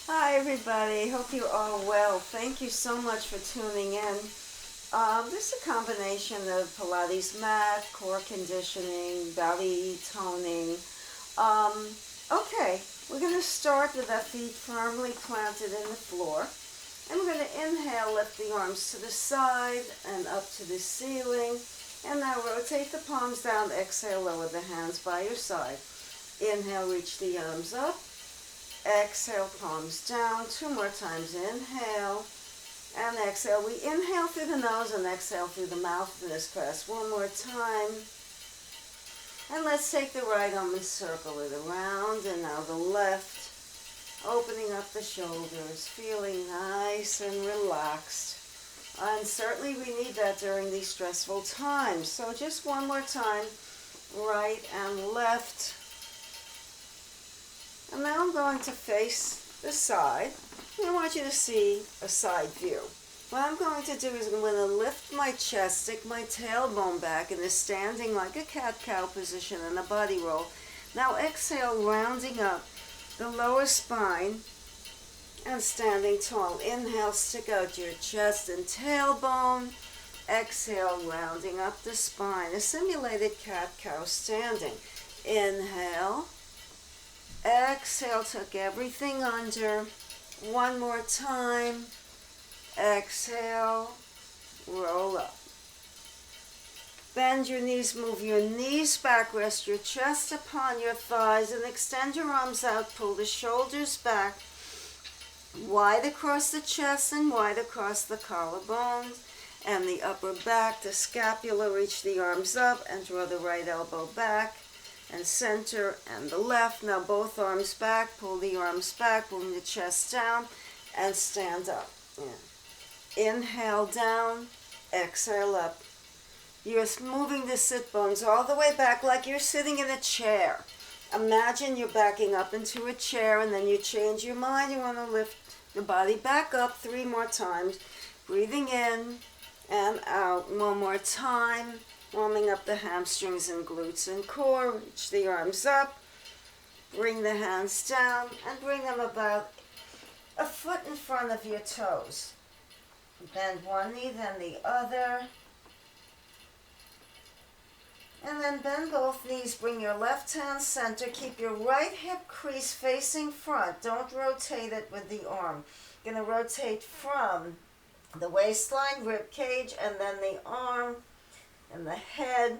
Hi everybody, hope you are well. Thank you so much for tuning in. This is a combination of Pilates mat, core conditioning, belly toning. Um, okay, we're going to start with our feet firmly planted in the floor. And we're going to inhale, lift the arms to the side and up to the ceiling. And now rotate the palms down, exhale, lower the hands by your side. Inhale, reach the arms up. Exhale, palms down. Two more times. Inhale and exhale. We inhale through the nose and exhale through the mouth in this class. One more time. And let's take the right arm and circle it around. And now the left. Opening up the shoulders. Feeling nice and relaxed. And certainly we need that during these stressful times. So just one more time. Right and left. And now I'm going to face the side. And I want you to see a side view. What I'm going to do is I'm going to lift my chest, stick my tailbone back in a standing like a cat-cow position in a body roll. Now exhale, rounding up the lower spine and standing tall. Inhale, stick out your chest and tailbone. Exhale, rounding up the spine. A simulated cat-cow standing. Inhale. Exhale, tuck everything under. One more time. Exhale, roll up. Bend your knees, move your knees back, rest your chest upon your thighs, and extend your arms out, pull the shoulders back, wide across the chest and wide across the collarbones and the upper back, the scapula, reach the arms up and draw the right elbow back. And center and the left. Now both arms back, pull the arms back, bring the chest down, and stand up. Yeah. Inhale down, exhale up. You're moving the sit bones all the way back like you're sitting in a chair. Imagine you're backing up into a chair and then you change your mind. You want to lift the body back up 3 more times. Breathing in and out. One more time. Warming up the hamstrings and glutes and core. Reach the arms up. Bring the hands down and bring them about a foot in front of your toes. Bend one knee, then the other. And then bend both knees. Bring your left hand center. Keep your right hip crease facing front. Don't rotate it with the arm. You're going to rotate from the waistline, rib cage, and then the arm. And the head.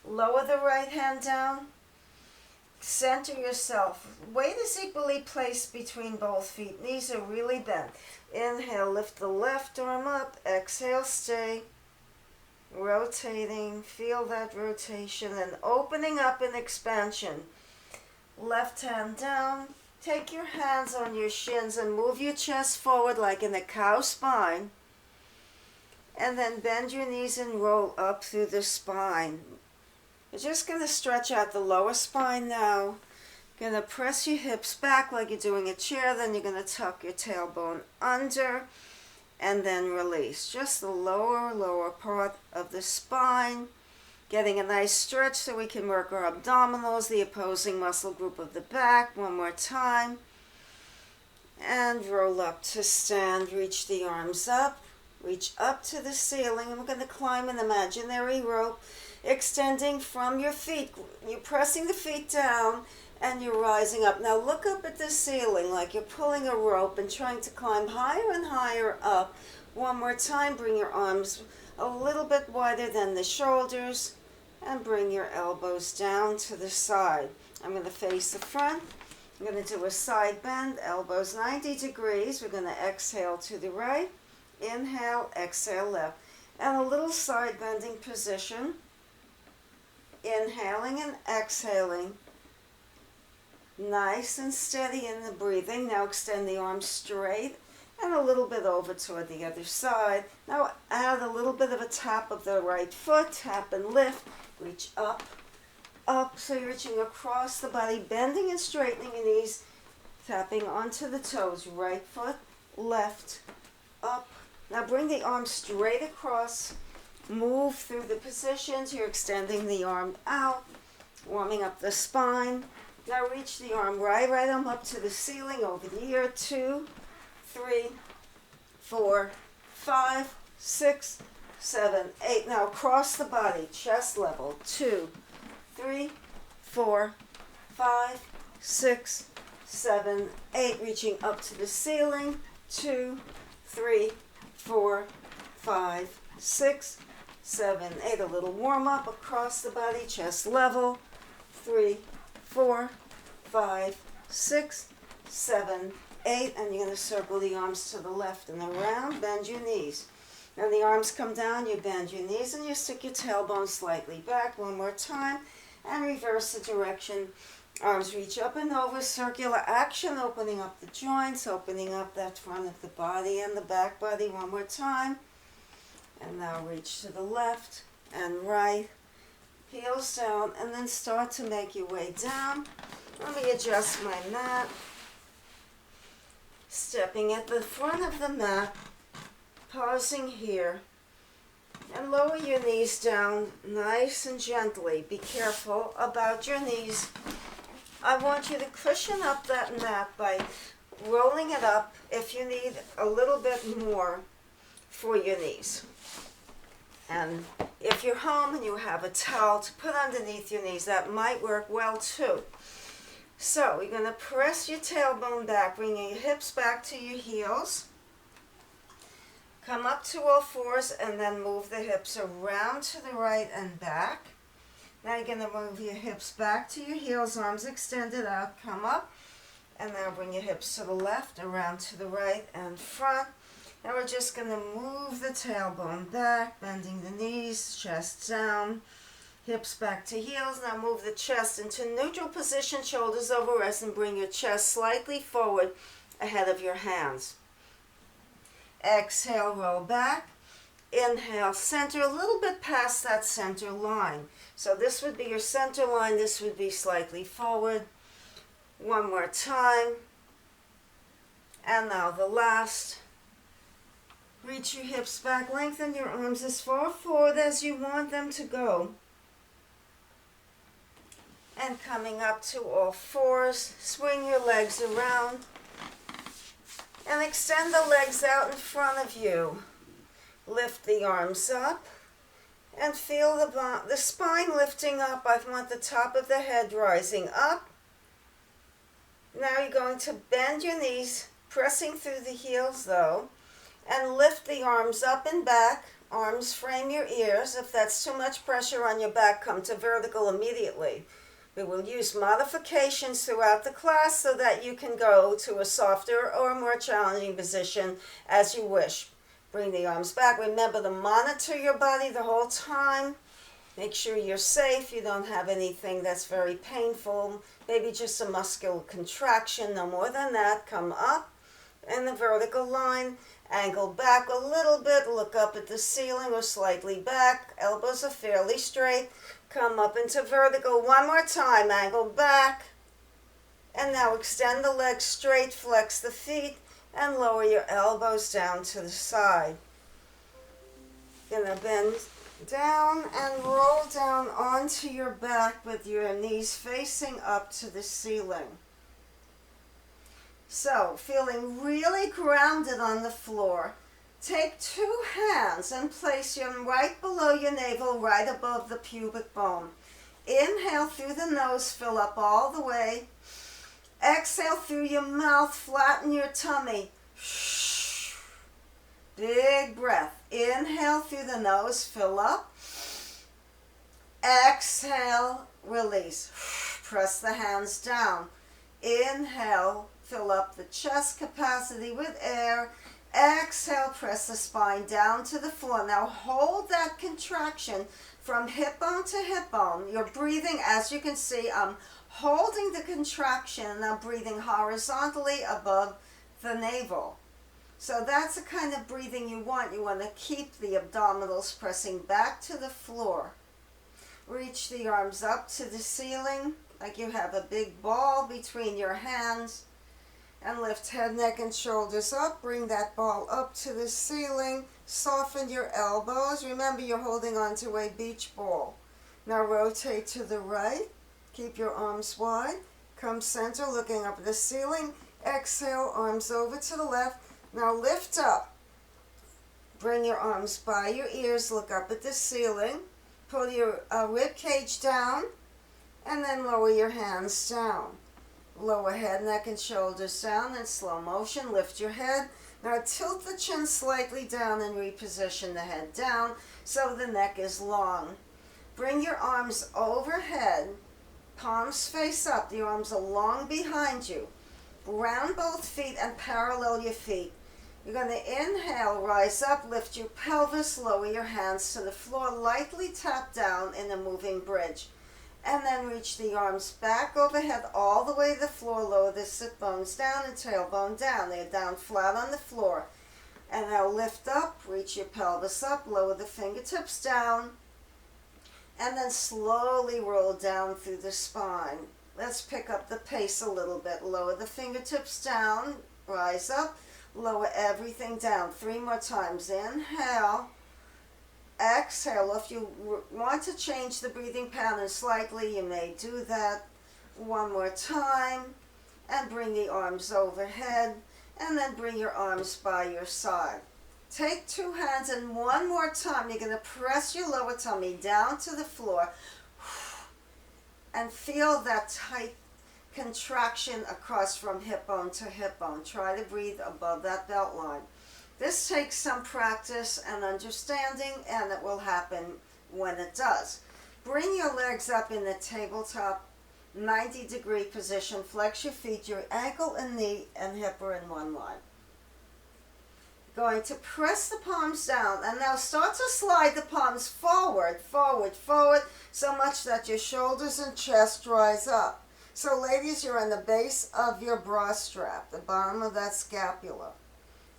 Lower the right hand down. Center yourself. Weight is equally placed between both feet. Knees are really bent. Inhale, lift the left arm up. Exhale, stay. Rotating. Feel that rotation and opening up in expansion. Left hand down. Take your hands on your shins and move your chest forward like in a cow spine. And then bend your knees and roll up through the spine. You're just going to stretch out the lower spine now. You're going to press your hips back like you're doing a chair. Then you're going to tuck your tailbone under and then release. Just the lower part of the spine. Getting a nice stretch so we can work our abdominals, the opposing muscle group of the back. One more time. And roll up to stand. Reach the arms up. Reach up to the ceiling, and we're going to climb an imaginary rope, extending from your feet. You're pressing the feet down, and you're rising up. Now look up at the ceiling like you're pulling a rope and trying to climb higher and higher up. One more time, bring your arms a little bit wider than the shoulders, and bring your elbows down to the side. I'm going to face the front. I'm going to do a side bend, elbows 90 degrees. We're going to exhale to the right. Inhale, exhale, left. And a little side bending position. Inhaling and exhaling. Nice and steady in the breathing. Now extend the arms straight and a little bit over toward the other side. Now add a little bit of a tap of the right foot. Tap and lift. Reach up, up. So you're reaching across the body, bending and straightening your knees. Tapping onto the toes. Right foot, left, up. Now bring the arm straight across, move through the positions. You're extending the arm out, warming up the spine. Now reach the right arm up to the ceiling over the ear. 2, 3, 4, 5, 6, 7, 8. Now across the body, chest level. 2, 3, 4, 5, 6, 7, 8. Reaching up to the ceiling. 2, 3, 4, 5, 6, 7, 8. A little warm up across the body, chest level. 3, 4, 5, 6, 7, 8. And you're going to circle the arms to the left and around. Bend your knees. Now the arms come down, you bend your knees, and you stick your tailbone slightly back. One more time. And reverse the direction. Arms reach up and over, circular action, opening up the joints, opening up that front of the body and the back body. One more time. And now reach to the left and right. Heels down, and then start to make your way down. Let me adjust my mat. Stepping at the front of the mat, pausing here, and lower your knees down nice and gently. Be careful about your knees. I want you to cushion up that mat by rolling it up if you need a little bit more for your knees. And if you're home and you have a towel to put underneath your knees, that might work well too. So you're going to press your tailbone back, bringing your hips back to your heels. Come up to all fours and then move the hips around to the right and back. Now you're going to move your hips back to your heels, arms extended out, come up. And now bring your hips to the left, around to the right and front. Now we're just going to move the tailbone back, bending the knees, chest down, hips back to heels. Now move the chest into neutral position, shoulders over rest, and bring your chest slightly forward ahead of your hands. Exhale, roll back. Inhale, center a little bit past that center line. So this would be your center line, this would be slightly forward. One more time. And now the last. Reach your hips back, lengthen your arms as far forward as you want them to go. And coming up to all fours, swing your legs around. And extend the legs out in front of you. Lift the arms up. And feel the spine lifting up. I want the top of the head rising up. Now you're going to bend your knees, pressing through the heels though. And lift the arms up and back. Arms frame your ears. If that's too much pressure on your back, come to vertical immediately. We will use modifications throughout the class so that you can go to a softer or more challenging position as you wish. Bring the arms back. Remember to monitor your body the whole time. Make sure you're safe. You don't have anything that's very painful. Maybe just a muscular contraction. No more than that. Come up in the vertical line. Angle back a little bit. Look up at the ceiling or slightly back. Elbows are fairly straight. Come up into vertical. One more time. Angle back. And now extend the legs straight. Flex the feet. And lower your elbows down to the side. Gonna bend down and roll down onto your back with your knees facing up to the ceiling. So, feeling really grounded on the floor, take two hands and place them right below your navel, right above the pubic bone. Inhale through the nose, fill up all the way. Exhale through your mouth, flatten your tummy. Big breath. Inhale through the nose, fill up. Exhale, release. Press the hands down. Inhale, fill up the chest capacity with air. Exhale, press the spine down to the floor. Now hold that contraction from hip bone to hip bone. You're breathing, as you can see, I'm holding the contraction and I'm breathing horizontally above the navel. So that's the kind of breathing you want. You want to keep the abdominals pressing back to the floor. Reach the arms up to the ceiling like you have a big ball between your hands. And lift head, neck, and shoulders up. Bring that ball up to the ceiling. Soften your elbows. Remember, you're holding on to a beach ball. Now rotate to the right. Keep your arms wide. Come center, looking up at the ceiling. Exhale, arms over to the left. Now lift up. Bring your arms by your ears, look up at the ceiling. Pull your rib cage down, and then lower your hands down. Lower head, neck, and shoulders down in slow motion. Lift your head. Now tilt the chin slightly down and reposition the head down so the neck is long. Bring your arms overhead, palms face up. The arms are long behind you. Round both feet and parallel your feet. You're going to inhale, rise up, lift your pelvis, lower your hands to the floor, lightly tap down in a moving bridge. And then reach the arms back overhead all the way to the floor, lower the sit bones down and tailbone down. They're down flat on the floor. And now lift up, reach your pelvis up, lower the fingertips down, and then slowly roll down through the spine. Let's pick up the pace a little bit. Lower the fingertips down, rise up, lower everything down. 3 more times. Inhale. Exhale. If you want to change the breathing pattern slightly, you may do that. 1 more time. And bring the arms overhead. And then bring your arms by your side. Take 2 hands, and 1 more time, you're going to press your lower tummy down to the floor. And feel that tight contraction across from hip bone to hip bone. Try to breathe above that belt line. This takes some practice and understanding, and it will happen when it does. Bring your legs up in the tabletop 90-degree position. Flex your feet. Your ankle and knee and hip are in one line. Going to press the palms down, and now start to slide the palms forward, forward, forward, so much that your shoulders and chest rise up. So ladies, you're on the base of your bra strap, the bottom of that scapula.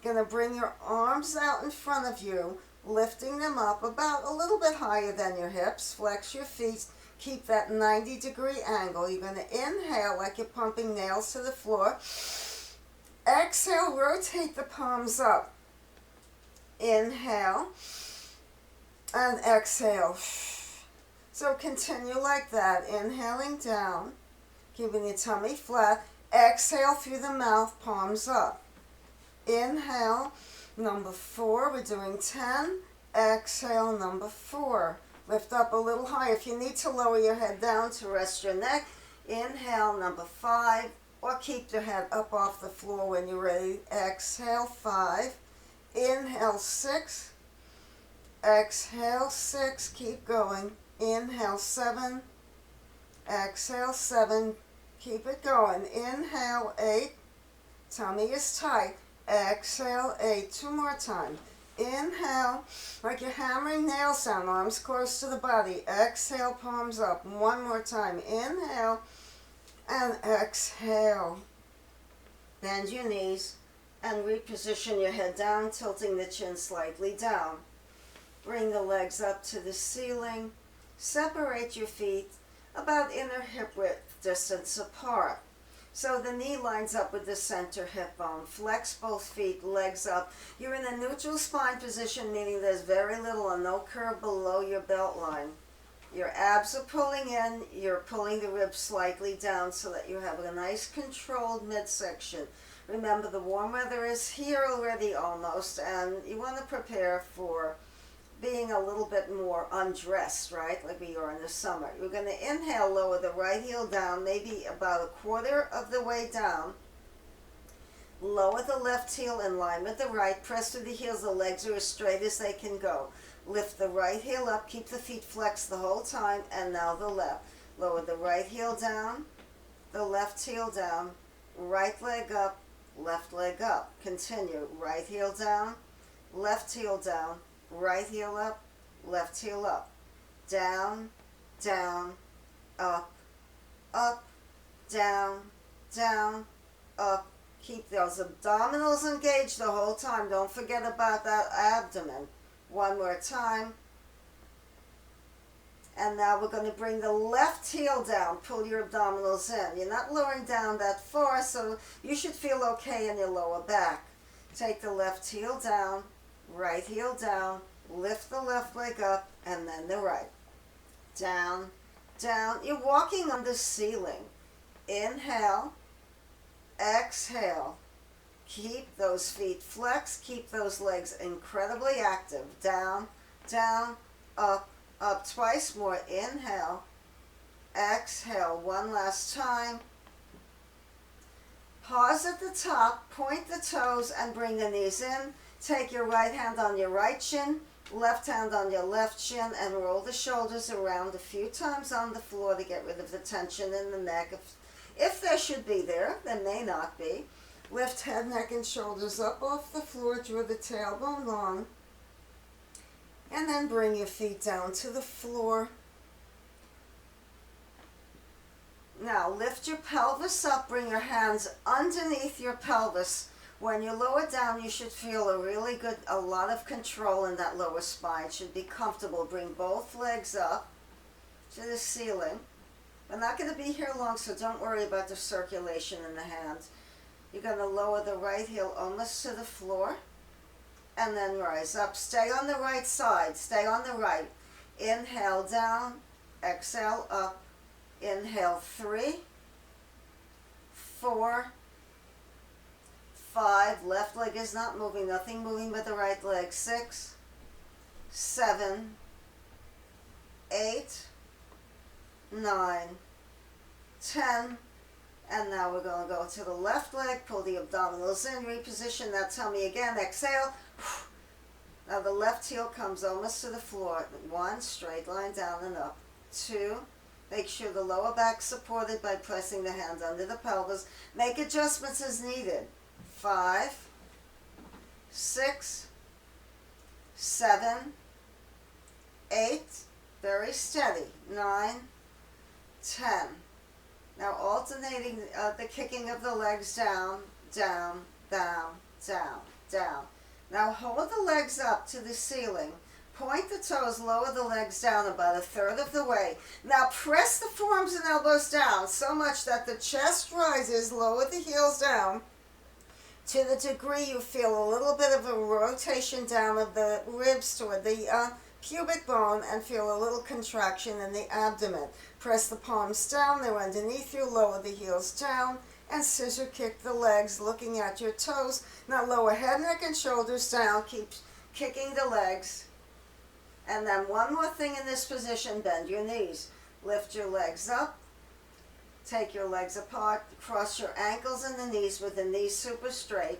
Going to bring your arms out in front of you, lifting them up about a little bit higher than your hips. Flex your feet. Keep that 90-degree angle. You're going to inhale like you're pumping nails to the floor. Exhale, rotate the palms up. Inhale and exhale. So continue like that, inhaling down, keeping your tummy flat. Exhale through the mouth, palms up. Inhale, number 4, we're doing 10. Exhale, number 4. Lift up a little higher. If you need to lower your head down to rest your neck, inhale, number 5, or keep your head up off the floor when you're ready. Exhale, 5. Inhale, 6. Exhale, 6. Keep going. Inhale, 7. Exhale, 7. Keep it going. Inhale, 8. Tummy is tight. Exhale, 8. 2 more times. Inhale, like you're hammering nails down, arms close to the body. Exhale, palms up. 1 more time. Inhale and exhale. Bend your knees and reposition your head down, tilting the chin slightly down. Bring the legs up to the ceiling. Separate your feet about inner hip width distance apart. So the knee lines up with the center hip bone. Flex both feet, legs up. You're in a neutral spine position, meaning there's very little or no curve below your belt line. Your abs are pulling in. You're pulling the ribs slightly down so that you have a nice controlled midsection. Remember, the warm weather is here already almost, and you want to prepare for being a little bit more undressed, right, like we are in the summer. You're going to inhale, lower the right heel down, maybe about 1/4 of the way down. Lower the left heel in line with the right. Press through the heels. The legs are as straight as they can go. Lift the right heel up. Keep the feet flexed the whole time. And now the left. Lower the right heel down, the left heel down, right leg up, left leg up. Continue. Right heel down, left heel down, right heel up, left heel up. Down, down, up, up, down, down, up. Keep those abdominals engaged the whole time. Don't forget about that abdomen. 1 more time. And now we're going to bring the left heel down. Pull your abdominals in. You're not lowering down that far, so you should feel okay in your lower back. Take the left heel down, right heel down, lift the left leg up, and then the right. Down, down. You're walking on the ceiling. Inhale, exhale. Keep those feet flexed, keep those legs incredibly active. Down, down, up, up. Twice more. Inhale, exhale. One last time. Pause at the top, point the toes and bring the knees in. Take your right hand on your right shin, left hand on your left shin, and roll the shoulders around a few times on the floor to get rid of the tension in the neck. If there should be there may not be. Lift head, neck, and shoulders up off the floor, draw the tailbone long, and then bring your feet down to the floor. Now lift your pelvis up, bring your hands underneath your pelvis. When you lower down, you should feel a lot of control in that lower spine. It should be comfortable. Bring both legs up to the ceiling. We're not going to be here long, so don't worry about the circulation in the hands. You're going to lower the right heel almost to the floor and then rise up. Stay on the right side. Stay on the right. Inhale down, exhale up. Inhale 3, 4, 5. Left leg is not moving. Nothing moving but the right leg. 6, 7, 8, 9, 10. And now we're going to go to the left leg. Pull the abdominals in. Reposition that tummy again. Exhale. Now the left heel comes almost to the floor. 1, straight line down and up. 2. Make sure the lower back's supported by pressing the hands under the pelvis. Make adjustments as needed. 5, 6, 7, 8. Very steady. 9, 10. Now alternating the kicking of the legs down, down, down, down, down. Now hold the legs up to the ceiling. Point the toes, lower the legs down about a third of the way. Now press the forearms and elbows down so much that the chest rises, lower the heels down. To the degree you feel a little bit of a rotation down of the ribs toward the pubic bone and feel a little contraction in the abdomen. Press the palms down, they're underneath you, lower the heels down, and scissor kick the legs looking at your toes. Now lower head, neck, and shoulders down, keep kicking the legs. And then one more thing in this position, bend your knees. Lift your legs up, take your legs apart, cross your ankles and the knees with the knees super straight.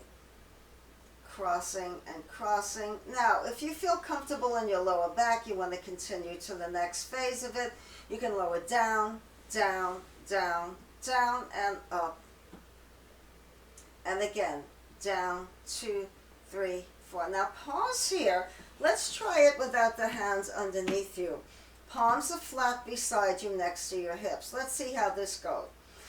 Crossing and crossing. Now, if you feel comfortable in your lower back, you want to continue to the next phase of it, you can lower down, down, down, down, and up. And again, down, 2, 3, 4. Now pause here. Let's try it without the hands underneath you. Palms are flat beside you next to your hips. Let's see how this goes.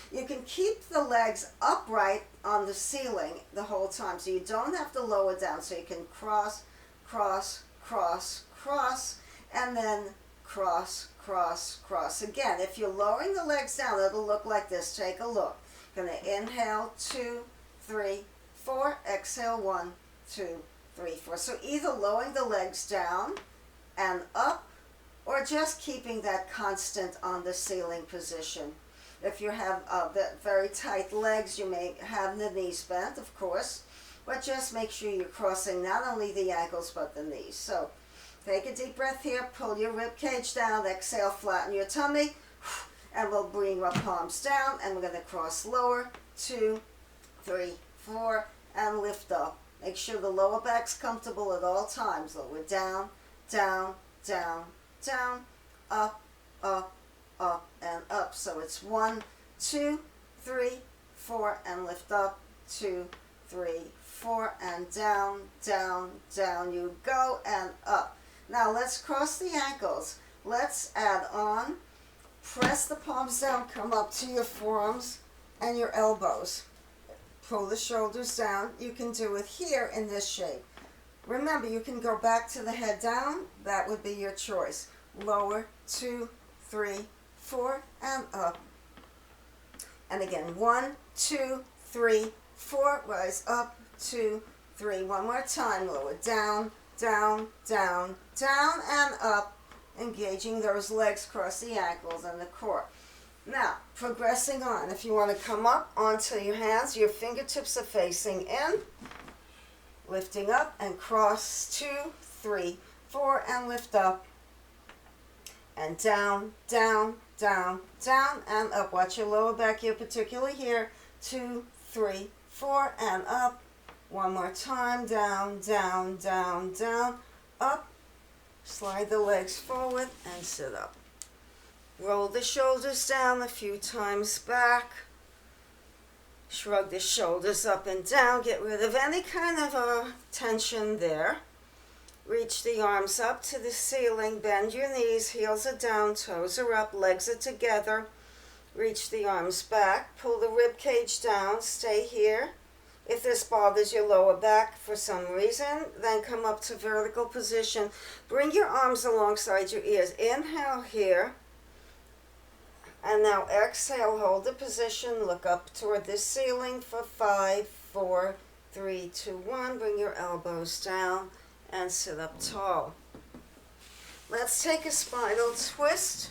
You can keep the legs upright on the ceiling the whole time, so you don't have to lower down. So you can cross, cross, cross, cross, and then cross, cross, cross. Again, if you're lowering the legs down, it'll look like this. Take a look. Going to inhale, 2, 3, 4. Exhale, 1, 2, 3, 4. So either lowering the legs down and up, or just keeping that constant on the ceiling position. If you have very tight legs, you may have the knees bent, of course, but just make sure you're crossing not only the ankles but the knees. So take a deep breath here, pull your rib cage down, exhale, flatten your tummy, and we'll bring our palms down, and we're going to cross lower, 2, 3, 4, and lift up. Make sure the lower back's comfortable at all times. Lower down, down, down, down, up, up, up, and up. So it's 1, 2, 3, 4, and lift up, 2, 3, 4, and down, down, down you go, and up. Now let's cross the ankles. Let's add on. Press the palms down, come up to your forearms and your elbows. Pull the shoulders down. You can do it here in this shape. Remember, you can go back to the head down. That would be your choice. Lower, 2, 3, 4, and up. And again, 1, 2, 3, 4, rise up, 2, 3. One more time, lower down, down, down, down, and up, engaging those legs, cross the ankles and the core. Now, progressing on. If you want to come up onto your hands, your fingertips are facing in. Lifting up and cross, 2, 3, 4, and lift up. And down, down, down, down, and up. Watch your lower back here, particularly here. 2, 3, 4, and up. One more time. Down, down, down, down, up. Slide the legs forward and sit up. Roll the shoulders down a few times back. Shrug the shoulders up and down. Get rid of any kind of tension there. Reach the arms up to the ceiling. Bend your knees. Heels are down. Toes are up. Legs are together. Reach the arms back. Pull the rib cage down. Stay here. If this bothers your lower back for some reason, then come up to vertical position. Bring your arms alongside your ears. Inhale here. And now exhale, hold the position, look up toward the ceiling for 5, 4, 3, 2, 1. Bring your elbows down and sit up tall. Let's take a spinal twist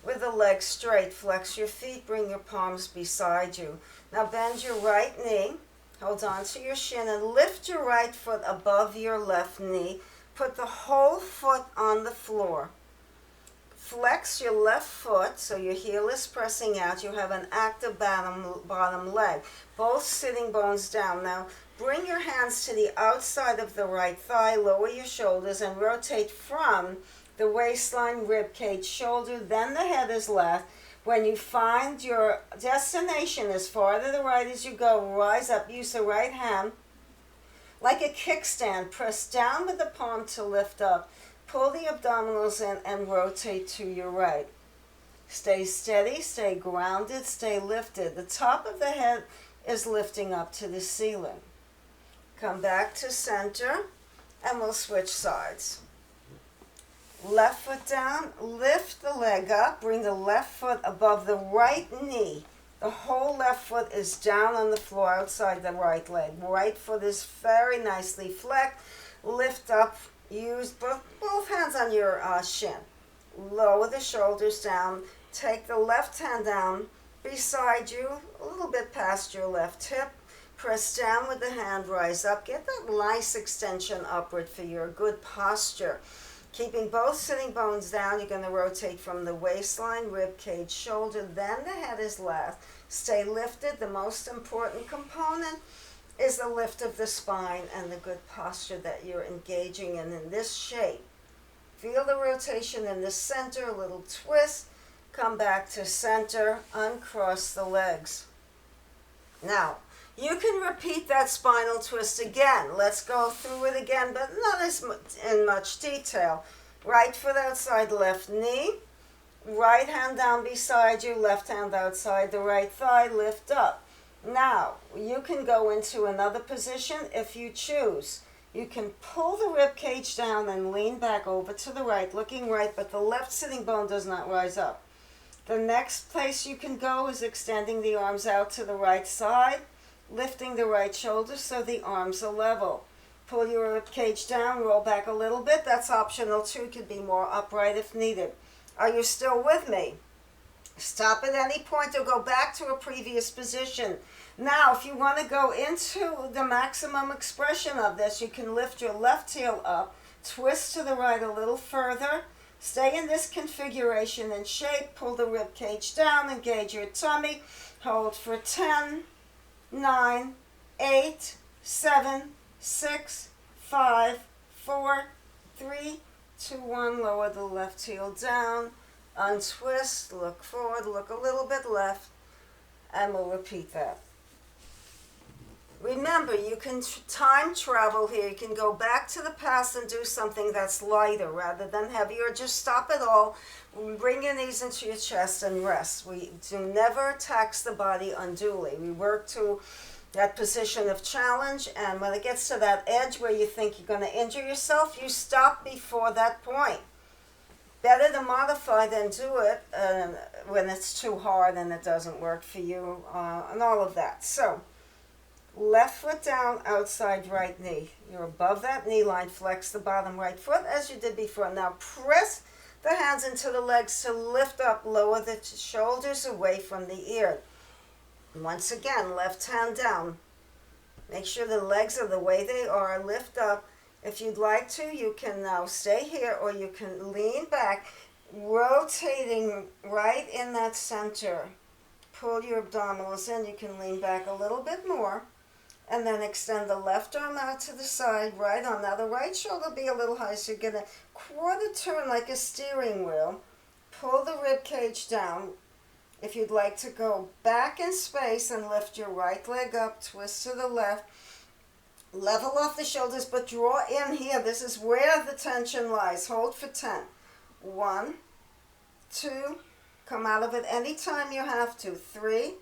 with the legs straight. Flex your feet, bring your palms beside you. Now bend your right knee, hold on to your shin, and lift your right foot above your left knee. Put the whole foot on the floor. Flex your left foot so your heel is pressing out. You have an active bottom leg. Both sitting bones down. Now bring your hands to the outside of the right thigh. Lower your shoulders and rotate from the waistline, rib cage, shoulder. Then the head is left. When you find your destination as far to the right as you go, rise up. Use the right hand like a kickstand. Press down with the palm to lift up. Pull the abdominals in and rotate to your right. Stay steady, stay grounded, stay lifted. The top of the head is lifting up to the ceiling. Come back to center and we'll switch sides. Left foot down, lift the leg up, bring the left foot above the right knee. The whole left foot is down on the floor outside the right leg. Right foot is very nicely flexed. Lift up. Use both hands on your shin. Lower the shoulders down. Take the left hand down beside you, a little bit past your left hip. Press down with the hand, rise up. Get that nice extension upward for your good posture. Keeping both sitting bones down, you're going to rotate from the waistline, rib cage, shoulder, then the head is last. Stay lifted. The most important component is the lift of the spine and the good posture that you're engaging in this shape. Feel the rotation in the center, a little twist. Come back to center, uncross the legs. Now, you can repeat that spinal twist again. Let's go through it again, but not as in much detail. Right foot outside left knee. Right hand down beside you, left hand outside the right thigh, lift up. Now, you can go into another position if you choose. You can pull the rib cage down and lean back over to the right, looking right, but the left sitting bone does not rise up. The next place you can go is extending the arms out to the right side, lifting the right shoulder so the arms are level. Pull your rib cage down, roll back a little bit. That's optional too. It could be more upright if needed. Are you still with me? Stop at any point or go back to a previous position. Now, if you want to go into the maximum expression of this, you can lift your left heel up, twist to the right a little further, stay in this configuration and shape, pull the rib cage down, engage your tummy, hold for 10, 9, 8, 7, 6, 5, 4, 3, 2, 1. Lower the left heel down. Untwist, look forward, look a little bit left, and we'll repeat that. Remember, you can time travel here. You can go back to the past and do something that's lighter rather than heavy, or just stop it all, bring your knees into your chest and rest. We do never tax the body unduly. We work to that position of challenge, and when it gets to that edge where you think you're going to injure yourself, you stop before that point. Better to modify than do it when it's too hard and it doesn't work for you, and all of that. So, left foot down, outside right knee. You're above that knee line. Flex the bottom right foot as you did before. Now press the hands into the legs to lift up, lower the shoulders away from the ear. Once again, left hand down. Make sure the legs are the way they are, lift up. If you'd like to, you can now stay here or you can lean back, rotating right in that center. Pull your abdominals in, you can lean back a little bit more. And then extend the left arm out to the side, right arm. Now the right shoulder will be a little high, so you're going to quarter turn like a steering wheel. Pull the rib cage down. If you'd like to go back in space and lift your right leg up, twist to the left. Level off the shoulders, but draw in here. This is where the tension lies. Hold for 10. 1, 2, come out of it anytime you have to. 3,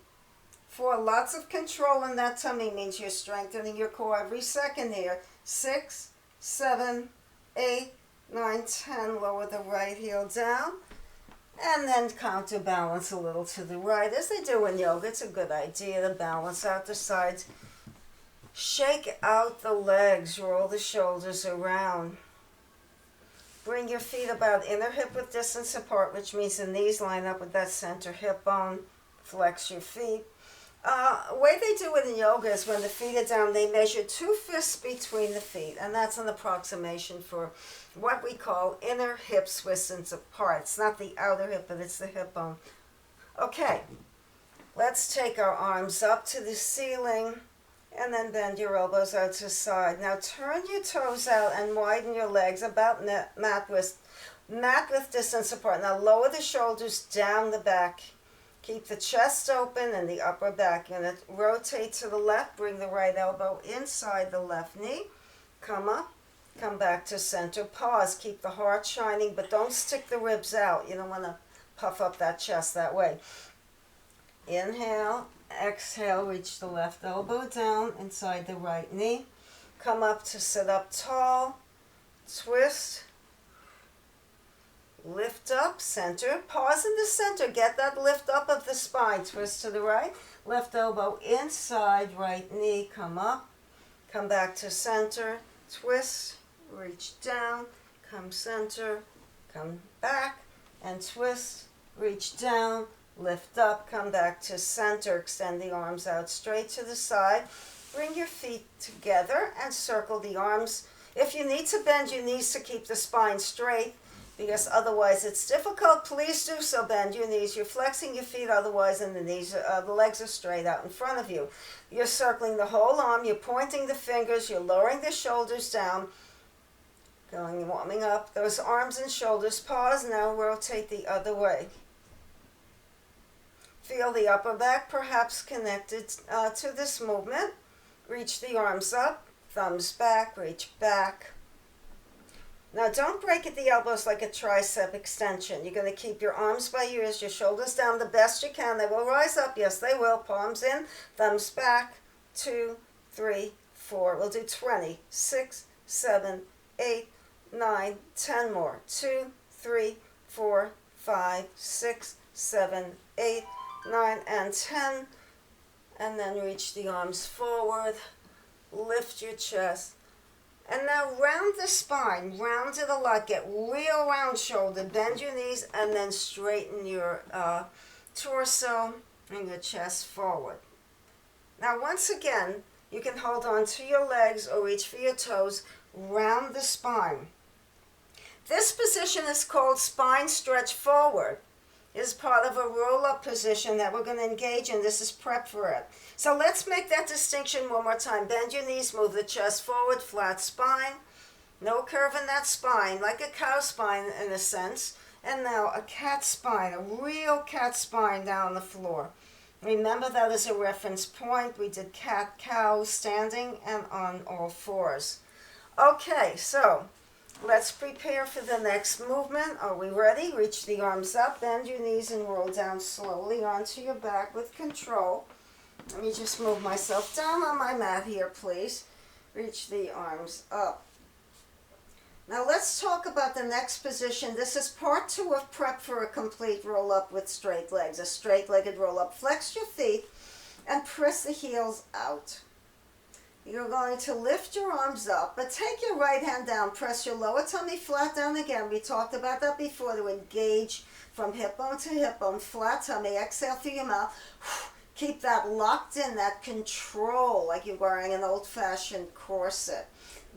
4, lots of control in that tummy means you're strengthening your core every second here. 6, 7, 8, 9, 10. Lower the right heel down. And then counterbalance a little to the right. As they do in yoga, it's a good idea to balance out the sides. Shake out the legs, roll the shoulders around. Bring your feet about inner hip width distance apart, which means the knees line up with that center hip bone. Flex your feet. Way they do it in yoga is when the feet are down, they measure 2 fists between the feet, and that's an approximation for what we call inner hip distance apart. It's not the outer hip, but it's the hip bone. Okay, let's take our arms up to the ceiling, and then bend your elbows out to the side. Now turn your toes out and widen your legs about mat width distance apart. Now lower the shoulders down the back. Keep the chest open and the upper back. You're going to rotate to the left. Bring the right elbow inside the left knee. Come up. Come back to center. Pause. Keep the heart shining, but don't stick the ribs out. You don't want to puff up that chest that way. Inhale. Exhale. Reach the left elbow down inside the right knee. Come up to sit up tall. Twist. Lift up, center, pause in the center, get that lift up of the spine, twist to the right, left elbow inside, right knee, come up, come back to center, twist, reach down, come center, come back, and twist, reach down, lift up, come back to center, extend the arms out straight to the side, bring your feet together and circle the arms. If you need to bend your knees to keep the spine straight, because otherwise it's difficult, please do so. Bend your knees. You're flexing your feet otherwise, and the legs are straight out in front of you. You're circling the whole arm. You're pointing the fingers. You're lowering the shoulders down. Warming up those arms and shoulders. Pause. Now rotate the other way. Feel the upper back perhaps connected to this movement. Reach the arms up. Thumbs back. Reach back. Now don't break at the elbows like a tricep extension. You're going to keep your arms by your ears, your shoulders down the best you can. They will rise up. Yes, they will. Palms in, thumbs back. 2, 3, 4. We'll do 20. 6, 7, 8, 9, 10 more. 2, 3, 4, 5, 6, 7, 8, 9, and 10. And then reach the arms forward. Lift your chest. And now round the spine, round it a lot, get real round shoulder, bend your knees, and then straighten your torso and your chest forward. Now once again, you can hold on to your legs or reach for your toes, round the spine. This position is called spine stretch forward. It is part of a roll-up position that we're going to engage in. This is prep for it. So let's make that distinction one more time. Bend your knees, move the chest forward, flat spine. No curve in that spine, like a cow spine in a sense. And now a cat spine, a real cat spine down the floor. Remember that as a reference point. We did cat, cow, standing and on all fours. Okay, so let's prepare for the next movement. Are we ready? Reach the arms up, bend your knees, and roll down slowly onto your back with control. Let me just move myself down on my mat here, please. Reach the arms up. Now let's talk about the next position. This is part 2 of prep for a complete roll-up with straight legs. A straight-legged roll-up. Flex your feet and press the heels out. You're going to lift your arms up, but take your right hand down. Press your lower tummy flat down again. We talked about that before, to engage from hip bone to hip bone. Flat tummy. Exhale through your mouth. Keep that locked in, that control, like you're wearing an old-fashioned corset.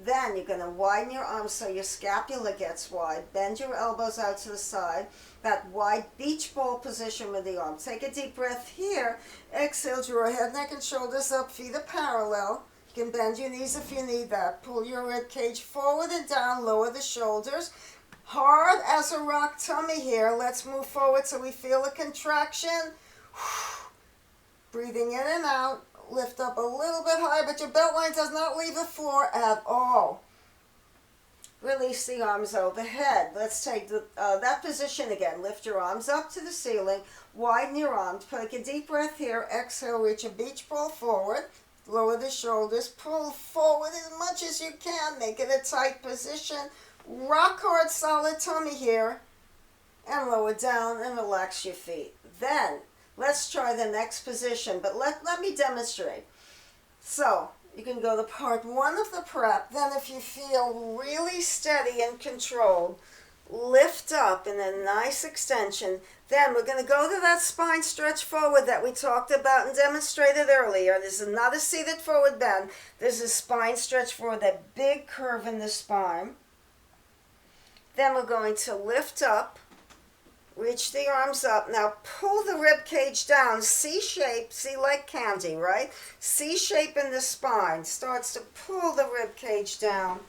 Then you're going to widen your arms so your scapula gets wide. Bend your elbows out to the side. That wide beach ball position with the arms. Take a deep breath here. Exhale, draw head, neck, and shoulders up. Feet are parallel. You can bend your knees if you need that. Pull your rib cage forward and down. Lower the shoulders. Hard as a rock tummy here. Let's move forward so we feel a contraction. Breathing in and out. Lift up a little bit higher, but your belt line does not leave the floor at all. Release the arms overhead. Let's take that position again. Lift your arms up to the ceiling. Widen your arms. Take a deep breath here. Exhale, reach a beach ball forward. Lower the shoulders. Pull forward as much as you can. Make it a tight position. Rock hard, solid tummy here. And lower down and relax your feet. Then, let's try the next position, but let me demonstrate. So, you can go to part one of the prep. Then if you feel really steady and controlled, lift up in a nice extension. Then we're going to go to that spine stretch forward that we talked about and demonstrated earlier. This is not a seated forward bend. This is spine stretch forward, that big curve in the spine. Then we're going to lift up. Reach the arms up. Now pull the rib cage down. C-shape, see, like candy, right? C-shape in the spine. Starts to pull the rib cage down,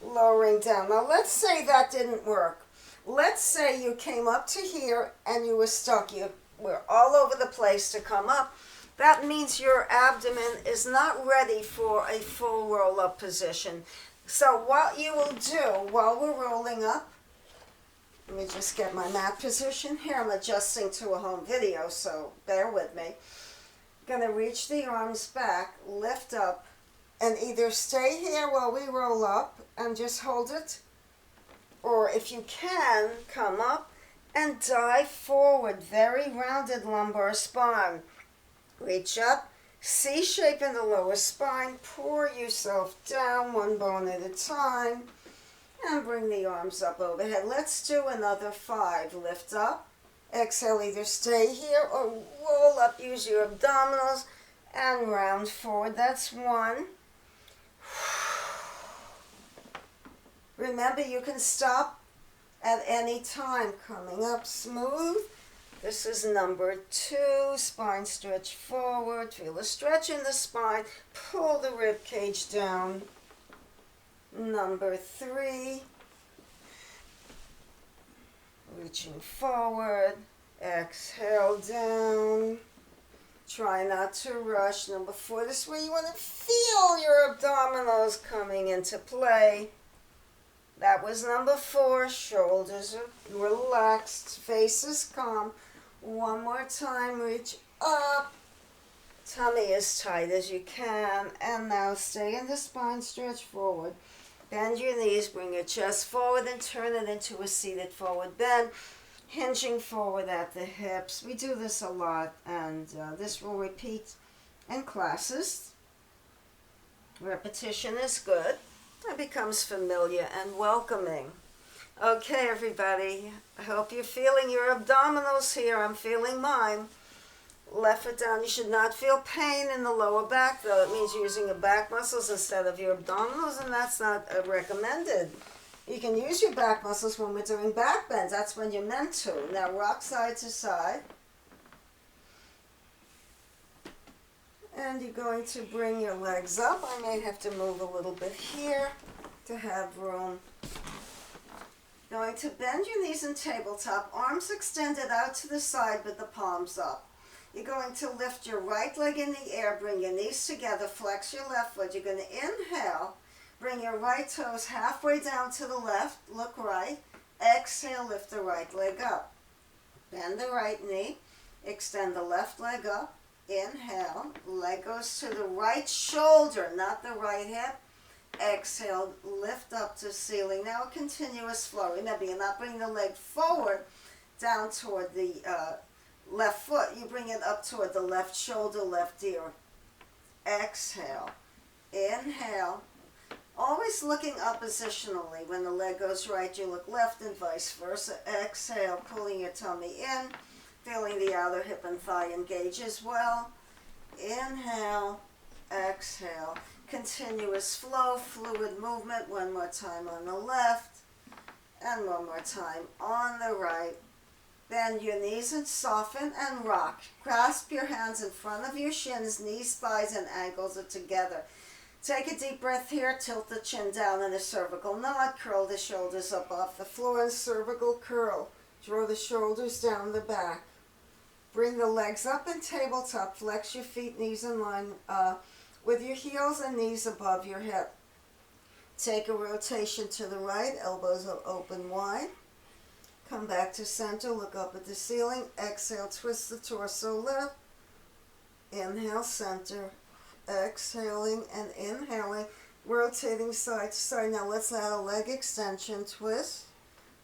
lowering down. Now let's say that didn't work. Let's say you came up to here and you were stuck. You were all over the place to come up. That means your abdomen is not ready for a full roll-up position. So what you will do while we're rolling up, let me just get my mat position here. I'm adjusting to a home video, so bear with me. Going to reach the arms back, lift up, and either stay here while we roll up and just hold it, or if you can, come up and dive forward. Very rounded lumbar spine. Reach up, C-shape in the lower spine. Pour yourself down one bone at a time. And bring the arms up overhead. Let's do another 5. Lift up. Exhale, either stay here or roll up. Use your abdominals and round forward. That's 1. Remember, you can stop at any time. Coming up smooth. This is number 2. Spine stretch forward. Feel a stretch in the spine. Pull the rib cage down. Number 3, reaching forward, exhale down, try not to rush. Number 4, this is where you want to feel your abdominals coming into play. That was number 4, shoulders are relaxed, face is calm. One more time, reach up, tummy as tight as you can, and now stay in the spine stretch forward. Bend your knees, bring your chest forward and turn it into a seated forward bend, hinging forward at the hips. We do this a lot, and this will repeat in classes. Repetition is good. It becomes familiar and welcoming. Okay, everybody, I hope you're feeling your abdominals here. I'm feeling mine. Left foot down. You should not feel pain in the lower back, though. It means you're using your back muscles instead of your abdominals, and that's not recommended. You can use your back muscles when we're doing back bends. That's when you're meant to. Now rock side to side. And you're going to bring your legs up. I may have to move a little bit here to have room. Going to bend your knees in tabletop, arms extended out to the side with the palms up. You're going to lift your right leg in the air, bring your knees together, flex your left foot. You're going to inhale, bring your right toes halfway down to the left, look right. Exhale, lift the right leg up. Bend the right knee, extend the left leg up. Inhale, leg goes to the right shoulder, not the right hip. Exhale, lift up to ceiling. Now a continuous flow. Remember, you're not bringing the leg forward down toward the left foot. You bring it up toward the left shoulder, left ear. Exhale. Inhale. Inhale. Always looking oppositionally. When the leg goes right, you look left and vice versa. Exhale, pulling your tummy in, feeling the outer hip and thigh engage as well. Inhale, exhale. Continuous flow, fluid movement. One more time on the left, and one more time on the right. Bend your knees and soften and rock. Grasp your hands in front of your shins, knees, thighs, and ankles are together. Take a deep breath here, tilt the chin down in a cervical knot, curl the shoulders up off the floor in cervical curl. Draw the shoulders down the back. Bring the legs up in tabletop, flex your feet, knees in line with your heels and knees above your hip. Take a rotation to the right, elbows are open wide. Come back to center, look up at the ceiling, exhale, twist the torso left. Inhale, center. Exhaling and inhaling, rotating side to side. Now let's add a leg extension, twist,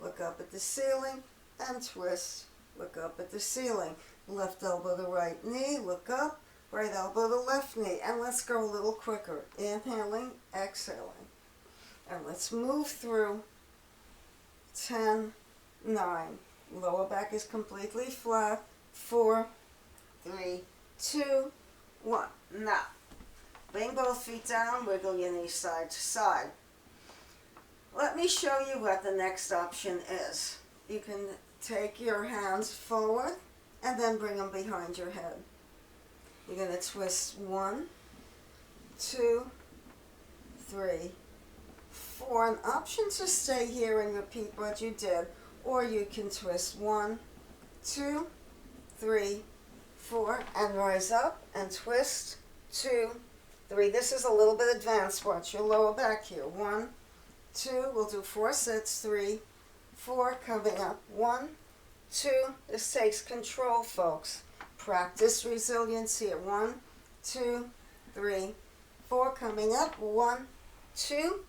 look up at the ceiling, and twist, look up at the ceiling. Left elbow to right knee, look up, right elbow to left knee. And let's go a little quicker. Inhaling, exhaling. And let's move through 10, 9. Lower back is completely flat. 4, 3, 2, 1. Now, bring both feet down, wiggle your knees side to side. Let me show you what the next option is. You can take your hands forward and then bring them behind your head. You're going to twist 1, 2, 3, 4. An option to stay here and repeat what you did, or you can twist 1, 2, 3, 4, and rise up and twist 2, 3. This is a little bit advanced. Watch your lower back here. 1, 2. We'll do 4 sets. 3, 4. Coming up. 1, 2. This takes control, folks. Practice resilience here. 1, 2, 3, 4. Coming up. 1, 2,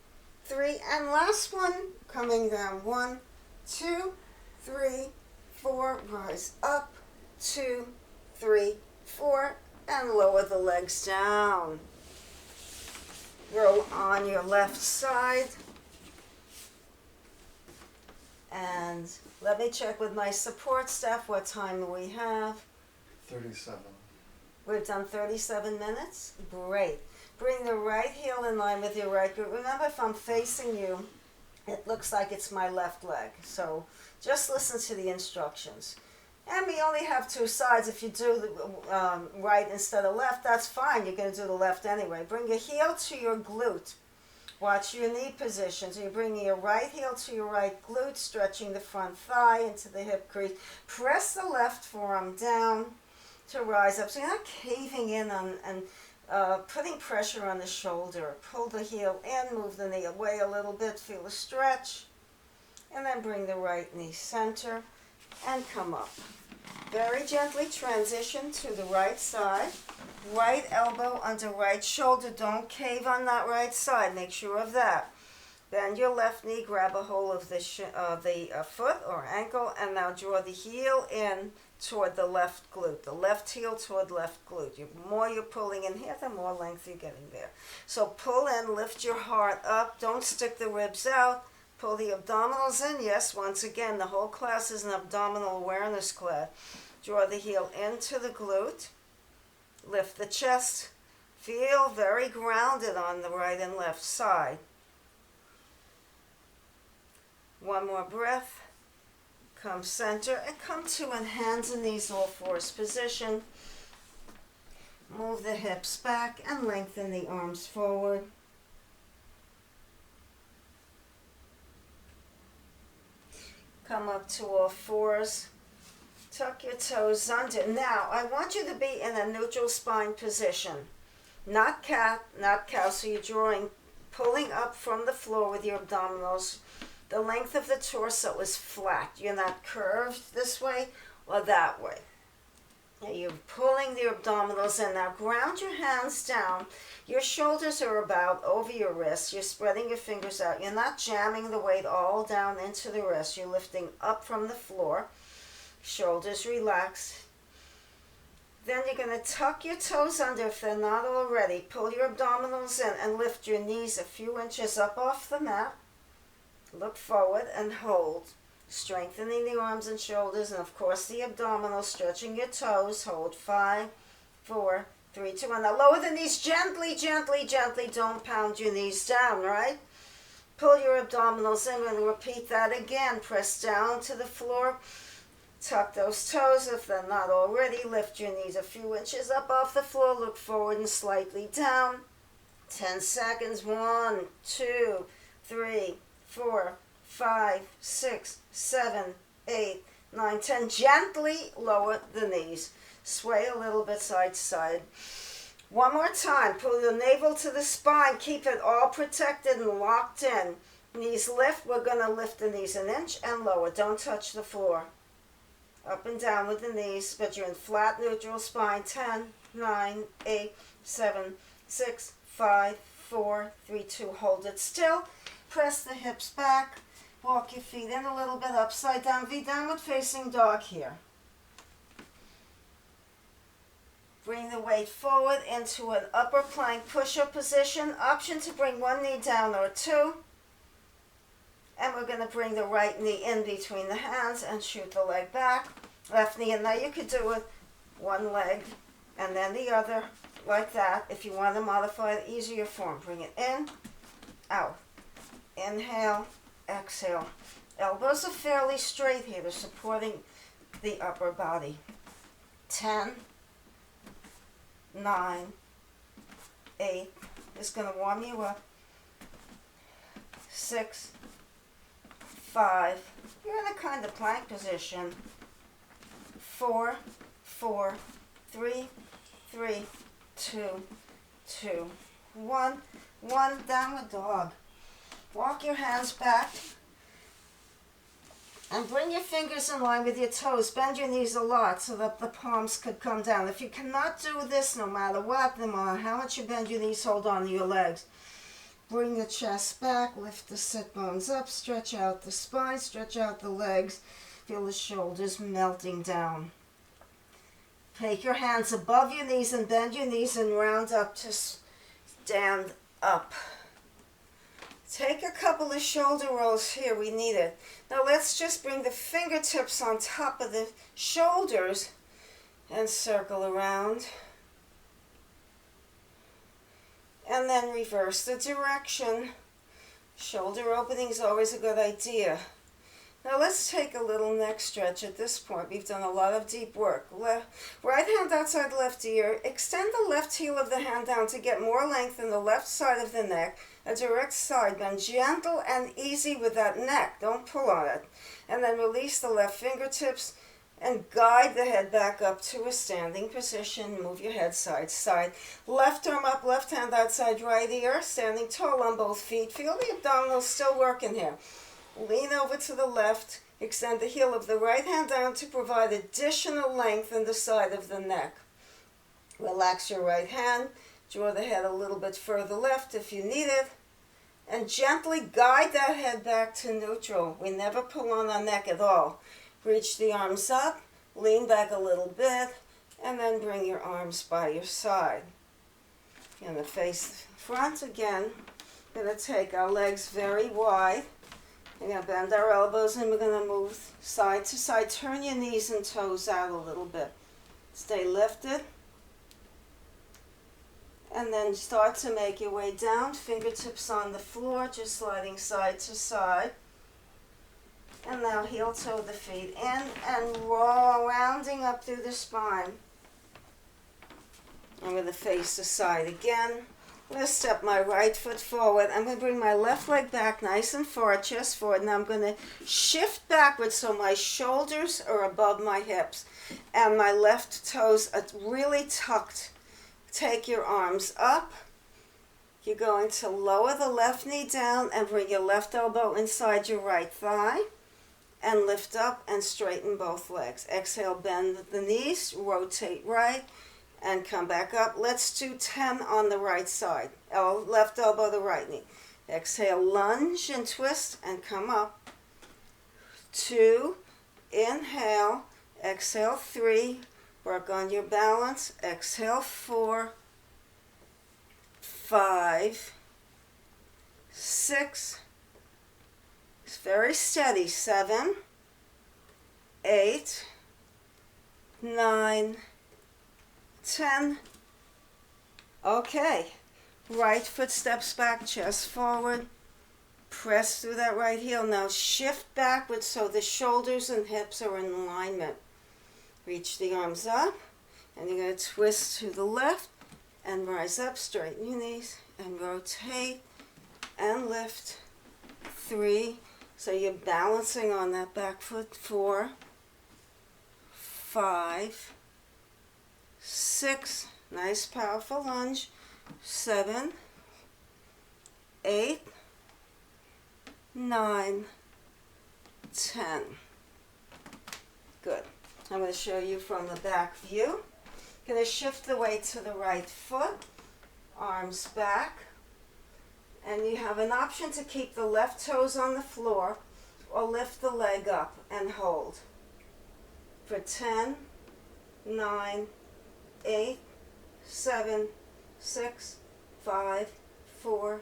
3. And last one. Coming down. 1, 2, 3, 4. Rise up. 2, 3, 4. And lower the legs down. Roll on your left side. And let me check with my support staff what time do we have. 37. We've done 37 minutes? Great. Bring the right heel in line with your right glute. Remember, if I'm facing you, it looks like it's my left leg. So just listen to the instructions. And we only have 2 sides. If you do the right instead of left, that's fine. You're going to do the left anyway. Bring your heel to your glute. Watch your knee position. So you're bringing your right heel to your right glute, stretching the front thigh into the hip crease. Press the left forearm down to rise up. So you're not caving in on and putting pressure on the shoulder. Pull the heel in, move the knee away a little bit, feel a stretch. And then bring the right knee center and come up. Very gently transition to the right side. Right elbow under right shoulder. Don't cave on that right side. Make sure of that. Bend your left knee, grab a hold of the foot or ankle, and now draw the heel in toward the left glute. The left heel toward left glute. The more you're pulling in here, the more length you're getting there. So pull in, lift your heart up. Don't stick the ribs out. Pull the abdominals in. Yes, once again, the whole class is an abdominal awareness class. Draw the heel into the glute. Lift the chest. Feel very grounded on the right and left side. One more breath. Come center and come to a hands and knees all fours position. Move the hips back and lengthen the arms forward. Come up to all fours. Tuck your toes under. Now, I want you to be in a neutral spine position. Not cat, not cow. So you're pulling up from the floor with your abdominals. The length of the torso is flat. You're not curved this way or that way. Now you're pulling the abdominals in. Now ground your hands down. Your shoulders are about over your wrists. You're spreading your fingers out. You're not jamming the weight all down into the wrist. You're lifting up from the floor. Shoulders relaxed. Then you're going to tuck your toes under if they're not already. Pull your abdominals in and lift your knees a few inches up off the mat. Look forward and hold. Strengthening the arms and shoulders and of course the abdominals, stretching your toes. Hold 5, 4, 3, 2, 1. Now lower the knees gently, gently, gently. Don't pound your knees down, right? Pull your abdominals in and repeat that again. Press down to the floor. Tuck those toes if they're not already. Lift your knees a few inches up off the floor. Look forward and slightly down. 10 seconds. 1, 2, 3, 4, 5, 6, 7, 8, 9, 10. Gently lower the knees. Sway a little bit side to side. One more time. Pull your navel to the spine. Keep it all protected and locked in. Knees lift. We're going to lift the knees an inch and lower. Don't touch the floor. Up and down with the knees, but you're in flat neutral spine. 10, 9, 8, 7, 6, 5, 4, 3, 2. Hold it still. Press the hips back. Walk your feet in a little bit. Upside down V, downward facing dog here. Bring the weight forward into an upper plank push-up position. Option to bring one knee down or two. And we're going to bring the right knee in between the hands and shoot the leg back. Left knee in. Now you could do it one leg and then the other like that. If you want to modify the easier form, bring it in, out. Inhale, exhale. Elbows are fairly straight here. They're supporting the upper body. 10, 9, 8. It's going to warm you up. 6, 5. You're in a kind of plank position. 4, 4, 3, 3, 2, 2, 1. 1. Downward dog. Walk your hands back and bring your fingers in line with your toes. Bend your knees a lot so that the palms could come down. If you cannot do this, no matter what, no matter how much you bend your knees, hold on to your legs. Bring the chest back, lift the sit bones up, stretch out the spine, stretch out the legs. Feel the shoulders melting down. Take your hands above your knees and bend your knees and round up to stand up. Take a couple of shoulder rolls here, we need it. Now let's just bring the fingertips on top of the shoulders and circle around. And then reverse the direction. Shoulder opening is always a good idea. Now let's take a little neck stretch at this point. We've done a lot of deep work. Right hand outside left ear. Extend the left heel of the hand down to get more length in the left side of the neck. A direct side bend. Gentle and easy with that neck. Don't pull on it. And then release the left fingertips and guide the head back up to a standing position. Move your head side to side. Left arm up, left hand outside right ear. Standing tall on both feet. Feel the abdominals still working here. Lean over to the left. Extend the heel of the right hand down to provide additional length in the side of the neck. Relax your right hand. Draw the head a little bit further left if you need it. And gently guide that head back to neutral. We never pull on our neck at all. Reach the arms up, lean back a little bit, and then bring your arms by your side. You're going to face front again. We're going to take our legs very wide. We're going to bend our elbows and we're going to move side to side. Turn your knees and toes out a little bit. Stay lifted. And then start to make your way down. Fingertips on the floor, just sliding side to side. And now heel toe the feet in and rounding up through the spine. I'm going to face the side again. I'm going to step my right foot forward. I'm going to bring my left leg back nice and far, chest forward. Now I'm going to shift backwards so my shoulders are above my hips. And my left toes are really tucked. Take your arms up. You're going to lower the left knee down and bring your left elbow inside your right thigh. And lift up and straighten both legs. Exhale, bend the knees, rotate right, and come back up. Let's do 10 on the right side. Left elbow to right knee. Exhale, lunge and twist and come up. 2, inhale, exhale, 3, Work on your balance. Exhale, 4, 5, 6. It's very steady. 7, 8, 9, 10. Okay. Right foot steps back, chest forward. Press through that right heel. Now shift backwards so the shoulders and hips are in alignment. Reach the arms up, and you're going to twist to the left and rise up. Straighten your knees and rotate and lift. 3. So you're balancing on that back foot. 4, 5, 6. Nice powerful lunge. 7, 8, 9, 10. Good. I'm going to show you from the back view. Going to shift the weight to the right foot, arms back, and you have an option to keep the left toes on the floor or lift the leg up and hold. For 10, 9, 8, 7, 6, 5, 4,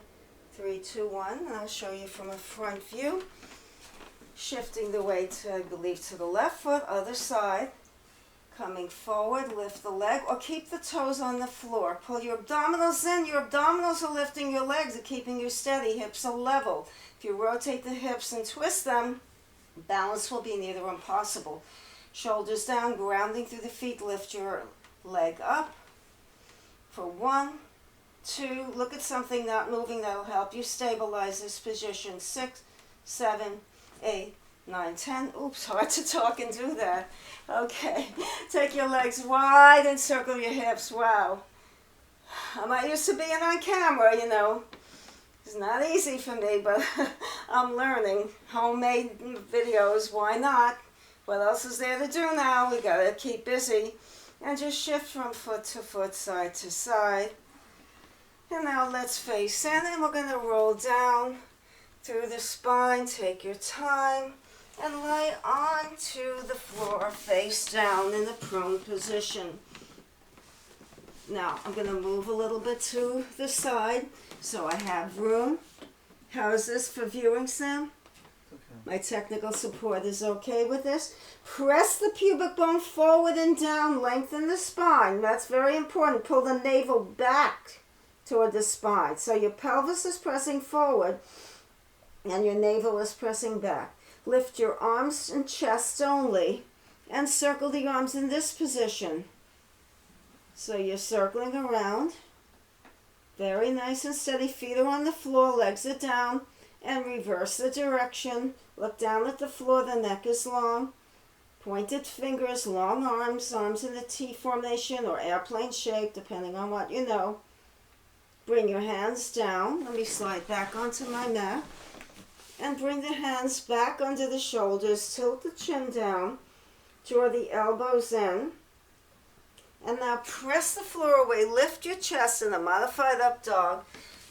3, 2, 1. And I'll show you from a front view. Shifting the weight, I believe, to the left foot, other side. Coming forward, lift the leg, or keep the toes on the floor. Pull your abdominals in. Your abdominals are lifting your legs and keeping you steady. Hips are level. If you rotate the hips and twist them, balance will be near impossible. Shoulders down, grounding through the feet. Lift your leg up. For 1, 2, look at something not moving. That'll help you stabilize this position. 6, 7, 8, 9, 10. Oops, hard to talk and do that. Okay, take your legs wide and circle your hips. Wow. I'm not used to being on camera, you know. It's not easy for me, but I'm learning. Homemade videos, why not? What else is there to do now? We gotta keep busy. And just shift from foot to foot, side to side. And now let's face in, and we're gonna roll down through the spine. Take your time and lie onto the floor, face down in the prone position. Now I'm going to move a little bit to the side so I have room. How is this for viewing, Sam? Okay. My technical support is okay with this. Press the pubic bone forward and down, lengthen the spine. That's very important. Pull the navel back toward the spine. So your pelvis is pressing forward and your navel is pressing back. Lift your arms and chest only and circle the arms in this position. So you're circling around. Very nice and steady. Feet are on the floor, legs are down, and reverse the direction. Look down at the floor, the neck is long. Pointed fingers, long arms, arms in the T formation or airplane shape, depending on what you know. Bring your hands down. Let me slide back onto my mat. And bring the hands back under the shoulders. Tilt the chin down. Draw the elbows in. And now press the floor away. Lift your chest in a modified up dog.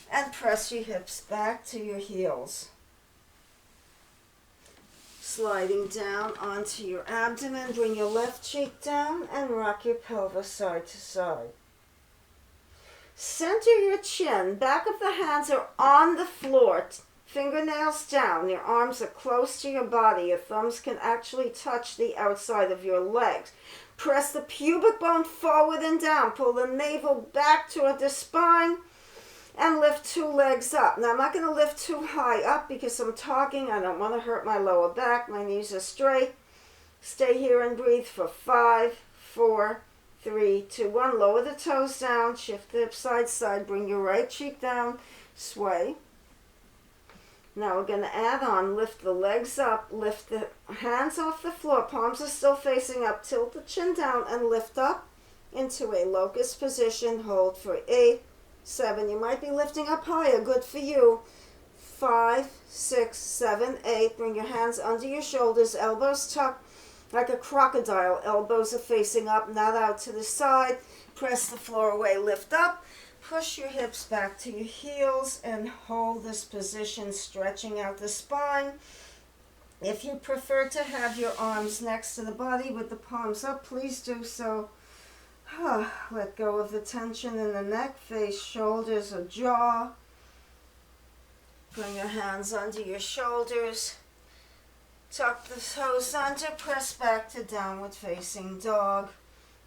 And press your hips back to your heels. Sliding down onto your abdomen. Bring your left cheek down and rock your pelvis side to side. Center your chin. Back of the hands are on the floor. Fingernails down. Your arms are close to your body. Your thumbs can actually touch the outside of your legs. Press the pubic bone forward and down. Pull the navel back toward the spine and lift 2 legs up. Now I'm not going to lift too high up because I'm talking. I don't want to hurt my lower back. My knees are straight. Stay here and breathe for 5, 4, 3, 2, 1. Lower the toes down. Shift the hips side to side. Bring your right cheek down. Sway. Now we're going to add on, lift the legs up, lift the hands off the floor, palms are still facing up, tilt the chin down and lift up into a locust position. Hold for 8, 7, you might be lifting up higher, good for you. 5, 6, 7, 8, bring your hands under your shoulders, elbows tucked like a crocodile, elbows are facing up, not out to the side. Press the floor away, lift up. Push your hips back to your heels and hold this position, stretching out the spine. If you prefer to have your arms next to the body with the palms up, please do so. Let go of the tension in the neck, face, shoulders, or jaw. Bring your hands under your shoulders. Tuck the toes under, press back to downward facing dog.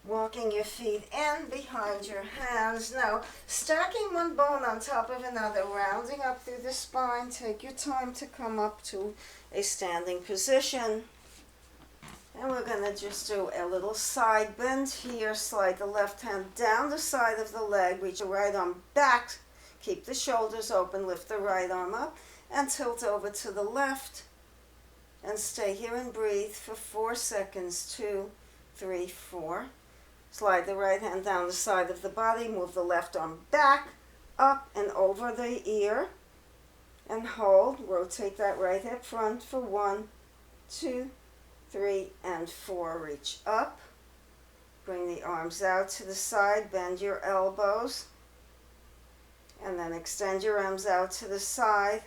Walking your feet in behind your hands. Now, stacking one bone on top of another, rounding up through the spine. Take your time to come up to a standing position. And we're going to just do a little side bend here. Slide the left hand down the side of the leg. Reach the right arm back. Keep the shoulders open. Lift the right arm up and tilt over to the left. And stay here and breathe for 4 seconds. 2, 3, 4. Slide the right hand down the side of the body. Move the left arm back, up, and over the ear. And hold. Rotate that right hip front for 1, 2, 3, and 4. Reach up. Bring the arms out to the side. Bend your elbows. And then extend your arms out to the side.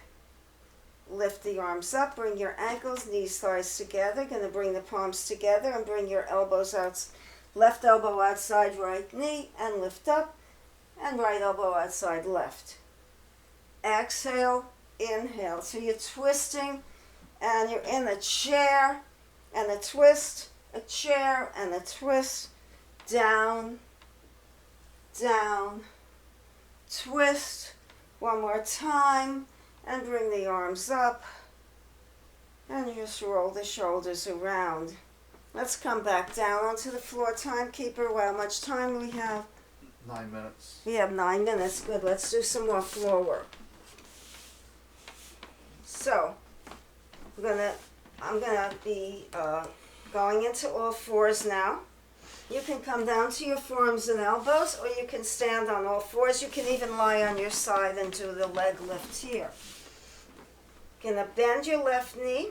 Lift the arms up. Bring your ankles, knees, thighs together. Going to bring the palms together and bring your elbows out. Left elbow outside right knee and lift up. And right elbow outside left. Exhale, inhale. So you're twisting and you're in a chair and a twist, a chair and a twist. Down, down, twist. One more time. And bring the arms up. And just roll the shoulders around. Let's come back down onto the floor. Timekeeper, how much time do we have? 9 minutes. We have 9 minutes. Good. Let's do some more floor work. So, I'm gonna be going into all fours now. You can come down to your forearms and elbows, or you can stand on all fours. You can even lie on your side and do the leg lift here. Gonna bend your left knee.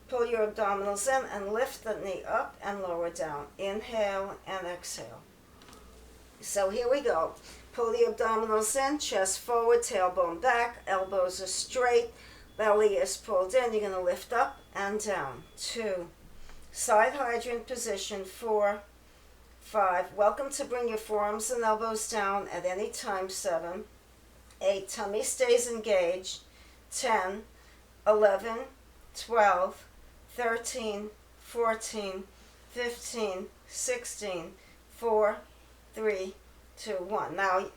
Pull your abdominals in and lift the knee up and lower down. Inhale and exhale. So here we go. Pull the abdominals in, chest forward, tailbone back, elbows are straight, belly is pulled in. You're going to lift up and down. 2. Side hydrant position. 4, 5. Welcome to bring your forearms and elbows down at any time. 7, 8. Tummy stays engaged. 10, 11, 12, 13, 14, 15, 16, 4, 3, 2, 1. Now,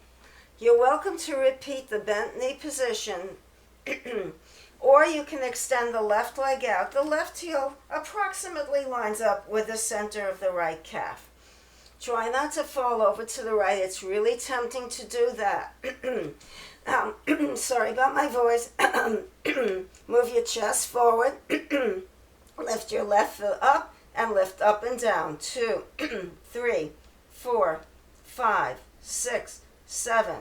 you're welcome to repeat the bent knee position, or you can extend the left leg out. The left heel approximately lines up with the center of the right calf. Try not to fall over to the right. It's really tempting to do that. Sorry about my voice. Move your chest forward. Lift your left foot up and lift up and down. 2, 3, 4, 5, 6, 7,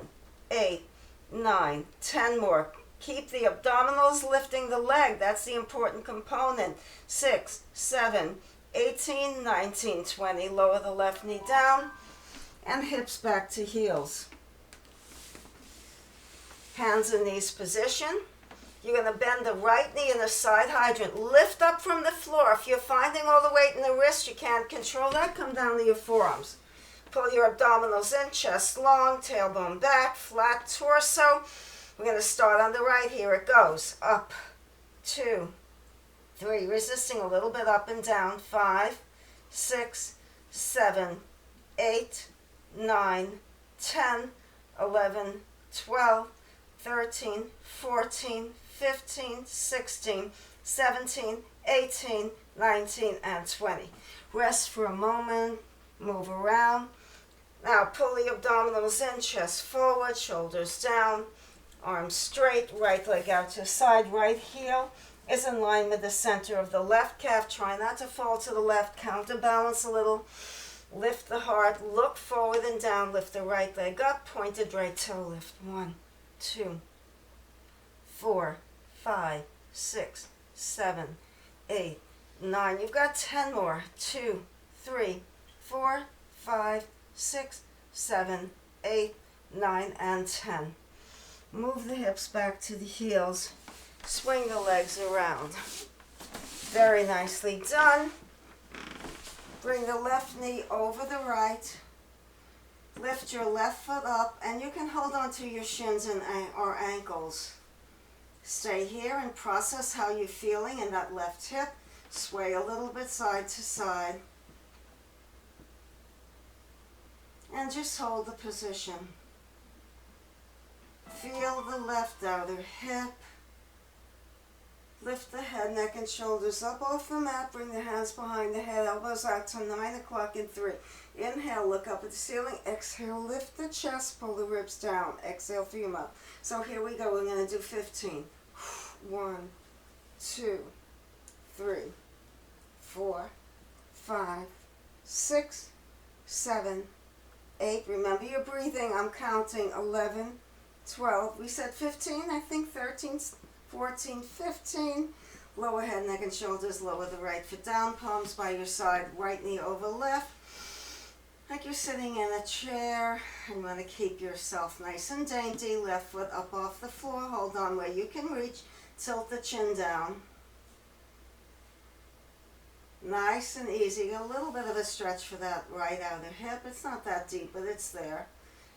8, 9, 10 more. Keep the abdominals lifting the leg. That's the important component. 6, 7, 18, 19, 20. Lower the left knee down and hips back to heels. Hands in knees position. You're going to bend the right knee in the side hydrant. Lift up from the floor. If you're finding all the weight in the wrist, you can't control that, come down to your forearms. Pull your abdominals in, chest long, tailbone back, flat torso. We're going to start on the right. Here it goes. Up, 2, 3. Resisting a little bit up and down. 5, 6, 7, 8, 9, 10, 11, 12, 13, 14, 15, 16, 17, 18, 19, and 20. Rest for a moment. Move around. Now pull the abdominals in, chest forward, shoulders down, arms straight, right leg out to the side. Right heel is in line with the center of the left calf. Try not to fall to the left. Counterbalance a little. Lift the heart. Look forward and down. Lift the right leg up. Pointed right toe lift. 1, 2, 4, 5, 6, 7, 8, 9. You've got 10 more. 2, 3, 4, 5, 6, 7, 8, 9, and 10. Move the hips back to the heels. Swing the legs around. Very nicely done. Bring the left knee over the right. Lift your left foot up, and you can hold on to your shins and or ankles. Stay here and process how you're feeling in that left hip. Sway a little bit side to side. And just hold the position. Feel the left outer hip. Lift the head, neck, and shoulders up off the mat. Bring the hands behind the head, elbows out to 9 o'clock in 3. Inhale, look up at the ceiling. Exhale, lift the chest, pull the ribs down. Exhale through your mouth. So here we go. We're going to do 15. 1, 2, 3, 4, 5, 6, 7, 8. Remember your breathing. I'm counting 11, 12. We said 15, I think 13, 14, 15. Lower head, neck, and shoulders. Lower the right foot down. Palms by your side. Right knee over left. Like you're sitting in a chair. And you want to keep yourself nice and dainty. Left foot up off the floor. Hold on where you can reach. Tilt the chin down. Nice and easy. A little bit of a stretch for that right outer hip. It's not that deep, but it's there.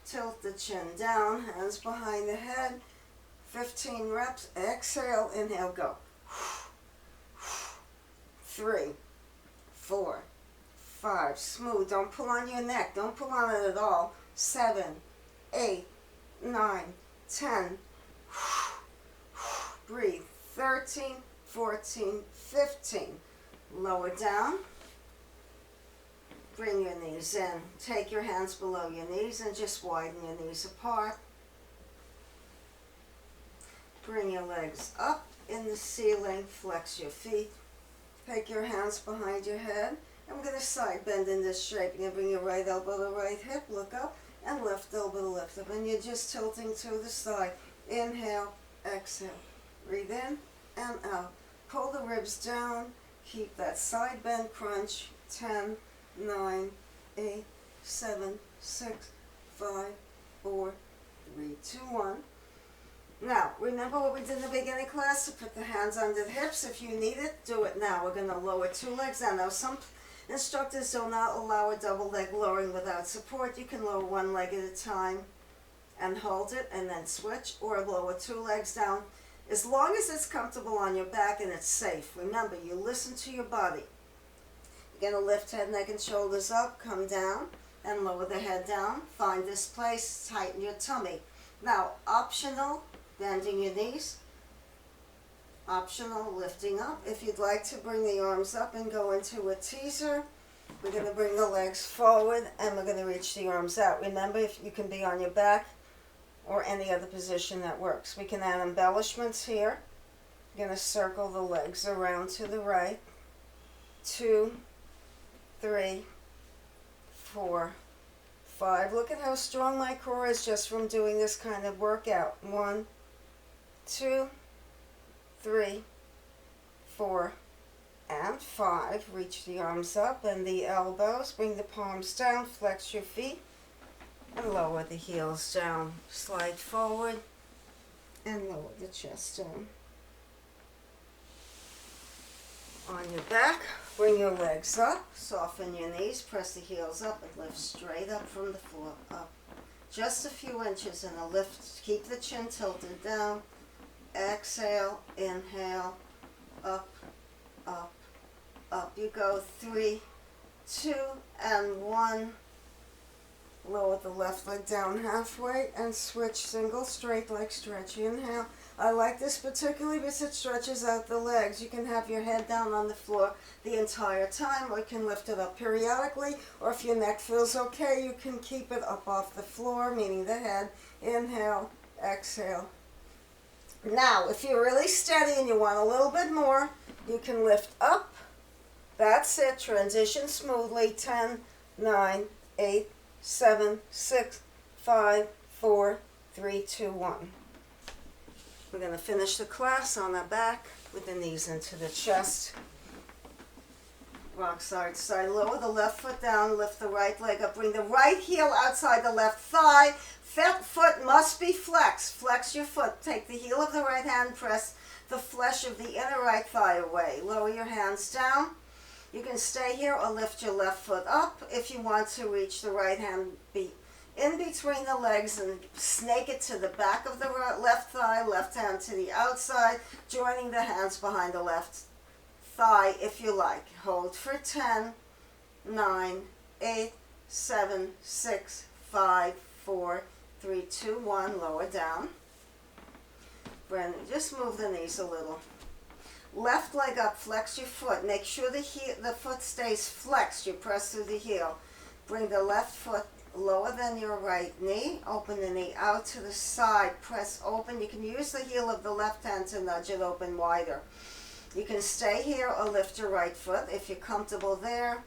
Tilt the chin down. Hands behind the head. 15 reps. Exhale. Inhale. Go. 3, 4, 5. Smooth. Don't pull on your neck. Don't pull on it at all. 7, 8, 9, 10. Breathe. 13, 14, 15. Lower down. Bring your knees in. Take your hands below your knees and just widen your knees apart. Bring your legs up in the ceiling. Flex your feet. Take your hands behind your head. And we're going to side bend in this shape. You're going to bring your right elbow to right hip. Look up. And left elbow to left hip. And you're just tilting to the side. Inhale. Exhale. Breathe in and out. Pull the ribs down. Keep that side bend crunch. 10, 9, 8, 7, 6, 5, 4, 3, 2, 1. Now, remember what we did in the beginning class? To put the hands under the hips. If you need it, do it now. We're going to lower 2 legs down. Now, some instructors do not allow a double leg lowering without support. You can lower 1 leg at a time and hold it and then switch, or lower 2 legs down. As long as it's comfortable on your back and it's safe. Remember, you listen to your body. You're going to lift head, neck, and shoulders up, come down, and lower the head down. Find this place, tighten your tummy. Now, optional, bending your knees. Optional, lifting up. If you'd like to bring the arms up and go into a teaser, we're going to bring the legs forward and we're going to reach the arms out. Remember, if you can be on your back or any other position that works. We can add embellishments here. You're going to circle the legs around to the right. 2, 3, 4, 5. Look at how strong my core is just from doing this kind of workout. 1, 2, 3, 4, and 5. Reach the arms up and the elbows. Bring the palms down. Flex your feet. And lower the heels down. Slide forward and lower the chest down. On your back, bring your legs up. Soften your knees. Press the heels up and lift straight up from the floor. Up. Just a few inches and a lift. Keep the chin tilted down. Exhale. Inhale. Up, up, up. You go. 3, 2, and 1. Lower the left leg down halfway and switch single straight leg stretch. Inhale. I like this particularly because it stretches out the legs. You can have your head down on the floor the entire time, or you can lift it up periodically, or if your neck feels okay, you can keep it up off the floor, meaning the head. Inhale, exhale. Now, if you're really steady and you want a little bit more, you can lift up. That's it. Transition smoothly. 10, 9, 8, 7, 6, 5, 4, 3, 2, 1. We're going to finish the class on our back with the knees into the chest. Rock side to side. Lower the left foot down. Lift the right leg up. Bring the right heel outside the left thigh. Foot must be flexed. Flex your foot. Take the heel of the right hand. Press the flesh of the inner right thigh away. Lower your hands down. You can stay here or lift your left foot up. If you want to reach the right hand in between the legs and snake it to the back of the left thigh, left hand to the outside, joining the hands behind the left thigh if you like. Hold for 10, 9, 8, 7, 6, 5, 4, 3, 2, 1. Lower down. Brandon, just move the knees a little. Left leg up, flex your foot. Make sure the foot stays flexed. You press through the heel. Bring the left foot lower than your right knee. Open the knee out to the side. Press open. You can use the heel of the left hand to nudge it open wider. You can stay here or lift your right foot if you're comfortable there.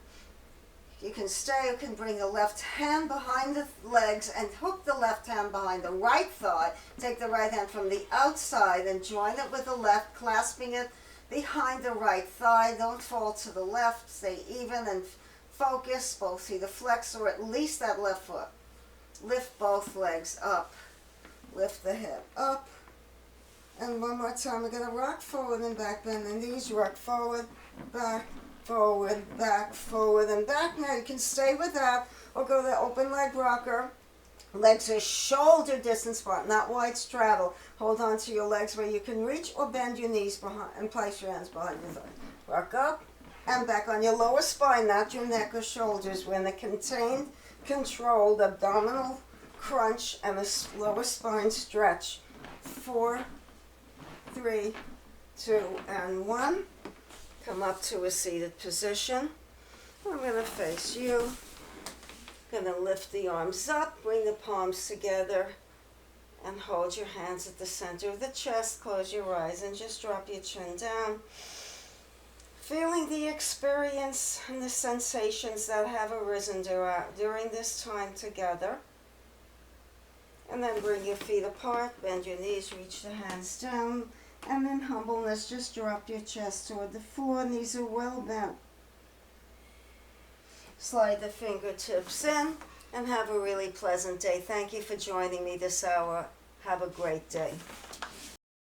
You can stay. You can bring the left hand behind the legs and hook the left hand behind the right thigh. Take the right hand from the outside and join it with the left, clasping it behind the right thigh. Don't fall to the left. Stay even and focus. Both either flex or at least that left foot. Lift both legs up. Lift the hip up. And one more time, we're going to rock forward and back, bend the knees, rock forward, back, forward, and back. Now you can stay with that or go to the open leg rocker. Legs are shoulder distance apart, not wide straddle. Hold on to your legs where you can reach or bend your knees behind and place your hands behind your thighs. Rock up and back on your lower spine, not your neck or shoulders. We're in the contained, controlled abdominal crunch and a lower spine stretch. 4, 3, 2, and 1. Come up to a seated position. I'm going to face you. Going to lift the arms up, bring the palms together, and hold your hands at the center of the chest. Close your eyes and just drop your chin down. Feeling the experience and the sensations that have arisen during this time together. And then bring your feet apart, bend your knees, reach the hands down. And in humbleness, just drop your chest toward the floor. Knees are well bent. Slide the fingertips in and have a really pleasant day. Thank you for joining me this hour. Have a great day.